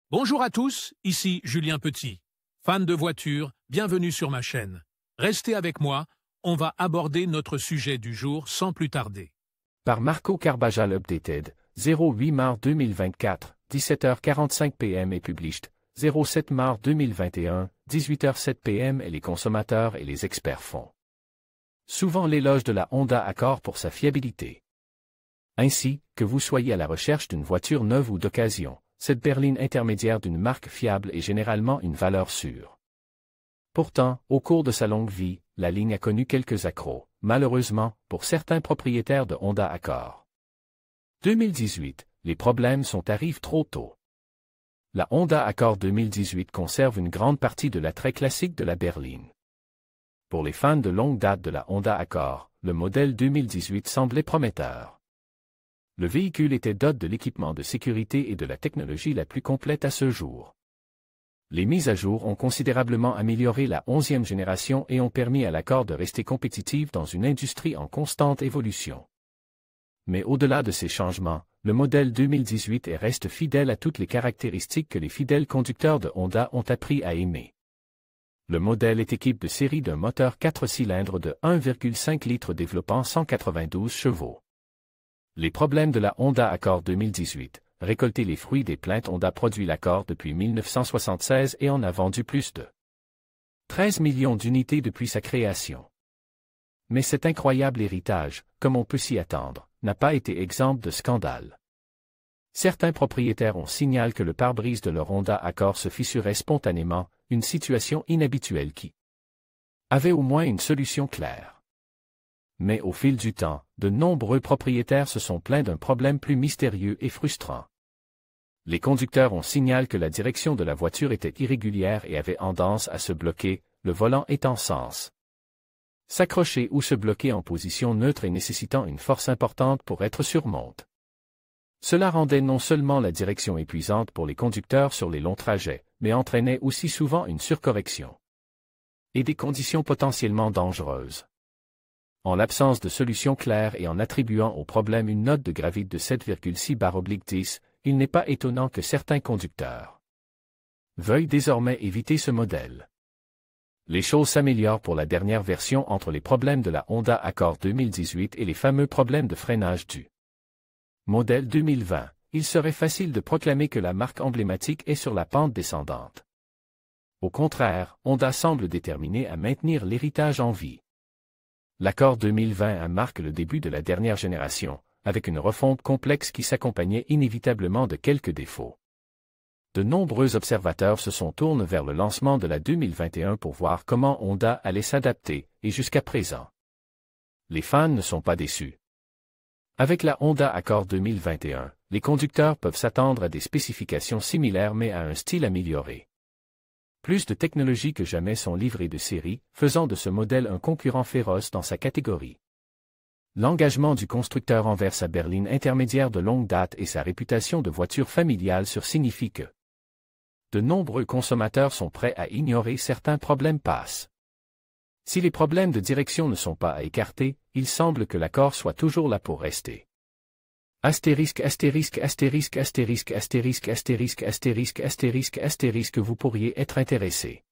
Bonjour à tous, ici Julien Petit. Fan de voitures, bienvenue sur ma chaîne. Restez avec moi, on va aborder notre sujet du jour sans plus tarder. Par Marco Carbajal Updated, 08 mars 2024, 17h45 PM et published, 07 mars 2021, 18h07 PM et les consommateurs et les experts font souvent l'éloge de la Honda Accord pour sa fiabilité. Ainsi, que vous soyez à la recherche d'une voiture neuve ou d'occasion, cette berline intermédiaire d'une marque fiable est généralement une valeur sûre. Pourtant, au cours de sa longue vie, la ligne a connu quelques accros, malheureusement, pour certains propriétaires de Honda Accord. 2018, les problèmes arrivent trop tôt. La Honda Accord 2018 conserve une grande partie de l'attrait classique de la berline. Pour les fans de longue date de la Honda Accord, le modèle 2018 semblait prometteur. Le véhicule était doté de l'équipement de sécurité et de la technologie la plus complète à ce jour. Les mises à jour ont considérablement amélioré la 11e génération et ont permis à l'Accord de rester compétitive dans une industrie en constante évolution. Mais au-delà de ces changements, le modèle 2018 reste fidèle à toutes les caractéristiques que les fidèles conducteurs de Honda ont appris à aimer. Le modèle est équipé de série d'un moteur 4 cylindres de 1,5 litres développant 192 chevaux. Les problèmes de la Honda Accord 2018, récolter les fruits des plaintes. Honda produit l'Accord depuis 1976 et en a vendu plus de 13 millions d'unités depuis sa création. Mais cet incroyable héritage, comme on peut s'y attendre, n'a pas été exempt de scandales. Certains propriétaires ont signalé que le pare-brise de leur Honda Accord se fissurait spontanément, une situation inhabituelle qui avait au moins une solution claire. Mais au fil du temps, de nombreux propriétaires se sont plaints d'un problème plus mystérieux et frustrant. Les conducteurs ont signalé que la direction de la voiture était irrégulière et avait tendance à se bloquer, le volant étant sans s'accrocher ou se bloquer en position neutre et nécessitant une force importante pour être surmonté. Cela rendait non seulement la direction épuisante pour les conducteurs sur les longs trajets, mais entraînait aussi souvent une surcorrection et des conditions potentiellement dangereuses. En l'absence de solution claire et en attribuant au problème une note de gravité de 7,6/10, il n'est pas étonnant que certains conducteurs veuillent désormais éviter ce modèle. Les choses s'améliorent pour la dernière version entre les problèmes de la Honda Accord 2018 et les fameux problèmes de freinage du modèle 2020. Il serait facile de proclamer que la marque emblématique est sur la pente descendante. Au contraire, Honda semble déterminée à maintenir l'héritage en vie. L'Accord 2020 marque le début de la dernière génération, avec une refonte complexe qui s'accompagnait inévitablement de quelques défauts. De nombreux observateurs se tournent vers le lancement de la 2021 pour voir comment Honda allait s'adapter, et jusqu'à présent, les fans ne sont pas déçus. Avec la Honda Accord 2021, les conducteurs peuvent s'attendre à des spécifications similaires mais à un style amélioré. Plus de technologies que jamais sont livrées de série, faisant de ce modèle un concurrent féroce dans sa catégorie. L'engagement du constructeur envers sa berline intermédiaire de longue date et sa réputation de voiture familiale signifient que de nombreux consommateurs sont prêts à ignorer certains problèmes passent. Si les problèmes de direction ne sont pas à écarter, il semble que l'Accord soit toujours là pour rester. Astérisque astérisque astérisque astérisque astérisque astérisque astérisque astérisque astérisque vous pourriez être intéressé.